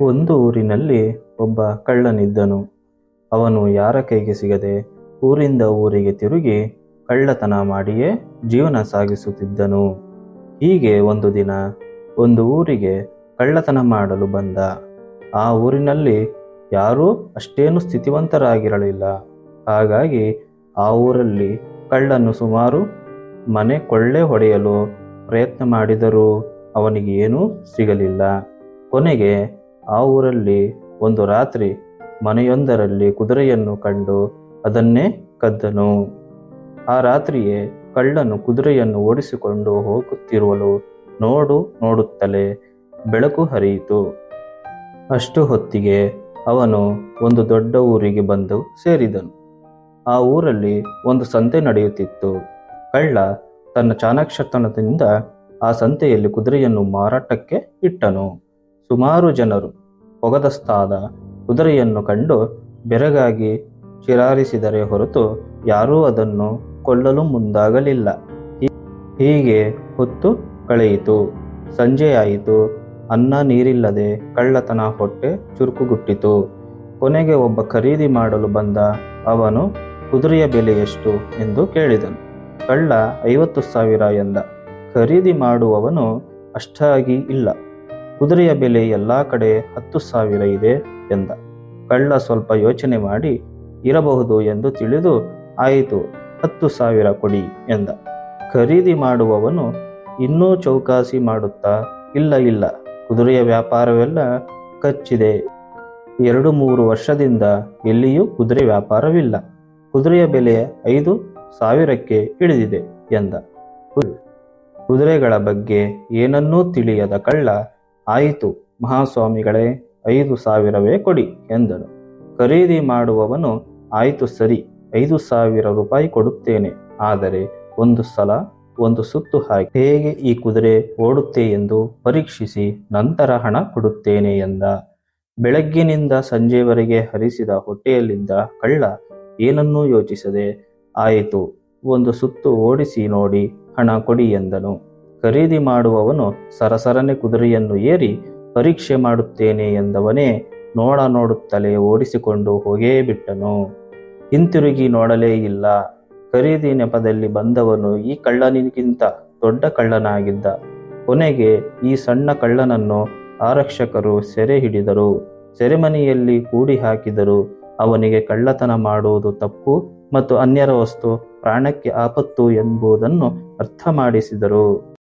ಒಂದು ಊರಿನಲ್ಲಿ ಒಬ್ಬ ಕಳ್ಳನಿದ್ದನು. ಅವನು ಯಾರ ಕೈಗೆ ಸಿಗದೆ ಊರಿಂದ ಊರಿಗೆ ತಿರುಗಿ ಕಳ್ಳತನ ಮಾಡಿಯೇ ಜೀವನ ಸಾಗಿಸುತ್ತಿದ್ದನು. ಹೀಗೆ ಒಂದು ದಿನ ಒಂದು ಊರಿಗೆ ಕಳ್ಳತನ ಮಾಡಲು ಬಂದ. ಆ ಊರಿನಲ್ಲಿ ಯಾರೂ ಅಷ್ಟೇನು ಸ್ಥಿತಿವಂತರಾಗಿರಲಿಲ್ಲ. ಹಾಗಾಗಿ ಆ ಊರಲ್ಲಿ ಕಳ್ಳನು ಸುಮಾರು ಮನೆ ಕೊಳ್ಳೆ ಹೊಡೆಯಲು ಪ್ರಯತ್ನ ಮಾಡಿದರೂ ಅವನಿಗೆ ಏನೂ ಸಿಗಲಿಲ್ಲ. ಕೊನೆಗೆ ಆ ಊರಲ್ಲಿ ಒಂದು ರಾತ್ರಿ ಮನೆಯೊಂದರಲ್ಲಿ ಕುದುರೆಯನ್ನು ಕಂಡು ಅದನ್ನೇ ಕದ್ದನು. ಆ ರಾತ್ರಿಯೇ ಕಳ್ಳನು ಕುದುರೆಯನ್ನು ಓಡಿಸಿಕೊಂಡು ಹೋಗುತ್ತಿರುವಳು ನೋಡುತ್ತಲೇ ಬೆಳಕು ಹರಿಯಿತು. ಅಷ್ಟು ಹೊತ್ತಿಗೆ ಅವನು ಒಂದು ದೊಡ್ಡ ಊರಿಗೆ ಬಂದು ಸೇರಿದನು. ಆ ಊರಲ್ಲಿ ಒಂದು ಸಂತೆ ನಡೆಯುತ್ತಿತ್ತು. ಕಳ್ಳ ತನ್ನ ಚಾಣಾಕ್ಷತನದಿಂದ ಆ ಸಂತೆಯಲ್ಲಿ ಕುದುರೆಯನ್ನು ಮಾರಾಟಕ್ಕೆ ಇಟ್ಟನು. ಸುಮಾರು ಜನರು ಹೊಗದಸ್ತಾದ ಕುದುರೆಯನ್ನು ಕಂಡು ಬೆರಗಾಗಿ ಚಿರಾರಿಸಿದರೆ ಹೊರತು ಯಾರೂ ಅದನ್ನು ಕೊಳ್ಳಲು ಮುಂದಾಗಲಿಲ್ಲ. ಹೀಗೆ ಹೊತ್ತು ಕಳೆಯಿತು. ಸಂಜೆಯಾಯಿತು. ಅನ್ನ ನೀರಿಲ್ಲದೆ ಕಳ್ಳತನ ಹೊಟ್ಟೆ ಚುರುಕುಗುಟ್ಟಿತು. ಕೊನೆಗೆ ಒಬ್ಬ ಖರೀದಿ ಮಾಡಲು ಬಂದ. ಅವನು ಕುದುರೆಯ ಬೆಲೆ ಎಷ್ಟು ಎಂದು ಕೇಳಿದನು. ಕಳ್ಳ 50,000 ಎಂದ. ಖರೀದಿ ಮಾಡುವವನು ಅಷ್ಟಾಗಿ ಇಲ್ಲ, ಕುದುರೆಯ ಬೆಲೆ ಎಲ್ಲ ಕಡೆ 10,000 ಇದೆ ಎಂದ. ಕಳ್ಳ ಸ್ವಲ್ಪ ಯೋಚನೆ ಮಾಡಿ ಇರಬಹುದು ಎಂದು ತಿಳಿದು ಆಯಿತು 10,000 ಕೊಡಿ ಎಂದ. ಖರೀದಿ ಮಾಡುವವನು ಇನ್ನೂ ಚೌಕಾಸಿ ಮಾಡುತ್ತಾ ಇಲ್ಲ, ಕುದುರೆಯ ವ್ಯಾಪಾರವೆಲ್ಲ ಕಚ್ಚಿದೆ. 2-3 ವರ್ಷದಿಂದ ಎಲ್ಲಿಯೂ ಕುದುರೆ ವ್ಯಾಪಾರವಿಲ್ಲ. ಕುದುರೆಯ ಬೆಲೆ 5,000ಕ್ಕೆ ಇಳಿದಿದೆ ಎಂದ. ಕುದುರೆಗಳ ಬಗ್ಗೆ ಏನನ್ನೂ ತಿಳಿಯದ ಕಳ್ಳ, ಆಯಿತು ಮಹಾಸ್ವಾಮಿಗಳೇ, 5,000ವೇ ಕೊಡಿ ಎಂದನು. ಖರೀದಿ ಮಾಡುವವನು, ಆಯಿತು ಸರಿ, 5,000 ರೂಪಾಯಿ ಕೊಡುತ್ತೇನೆ. ಆದರೆ ಒಂದು ಸಲ ಒಂದು ಸುತ್ತು ಹಾಕಿ ಹೇಗೆ ಈ ಕುದುರೆ ಓಡುತ್ತೆ ಎಂದು ಪರೀಕ್ಷಿಸಿ ನಂತರ ಹಣ ಕೊಡುತ್ತೇನೆ ಎಂದ. ಬೆಳಗ್ಗಿನಿಂದ ಸಂಜೆವರೆಗೆ ಹರಿಸಿದ ಹೊಟ್ಟೆಯಲ್ಲಿದ್ದ ಕಳ್ಳ ಏನನ್ನೂ ಯೋಚಿಸದೆ, ಆಯಿತು, ಒಂದು ಸುತ್ತು ಓಡಿಸಿ ನೋಡಿ ಹಣ ಕೊಡಿ ಎಂದನು. ಖರೀದಿ ಮಾಡುವವನು ಸರಸರನೆ ಕುದುರೆಯನ್ನು ಏರಿ ಪರೀಕ್ಷೆ ಮಾಡುತ್ತೇನೆ ಎಂದವನೇ ನೋಡುತ್ತಲೇ ಓಡಿಸಿಕೊಂಡು ಹೋಗೇ ಬಿಟ್ಟನು. ಹಿಂತಿರುಗಿ ನೋಡಲೇ ಇಲ್ಲ. ಖರೀದಿ ನೆಪದಲ್ಲಿ ಬಂದವನು ಈ ಕಳ್ಳನಿಗಿಂತ ದೊಡ್ಡ ಕಳ್ಳನಾಗಿದ್ದ. ಕೊನೆಗೆ ಈ ಸಣ್ಣ ಕಳ್ಳನನ್ನು ಆರಕ್ಷಕರು ಸೆರೆ ಹಿಡಿದರು. ಸೆರೆಮನೆಯಲ್ಲಿ ಕೂಡಿ ಹಾಕಿದರು. ಅವನಿಗೆ ಕಳ್ಳತನ ಮಾಡುವುದು ತಪ್ಪು ಮತ್ತು ಅನ್ಯರ ವಸ್ತು ಪ್ರಾಣಕ್ಕೆ ಆಪತ್ತು ಎಂಬುದನ್ನು ಅರ್ಥ ಮಾಡಿಸಿದರು.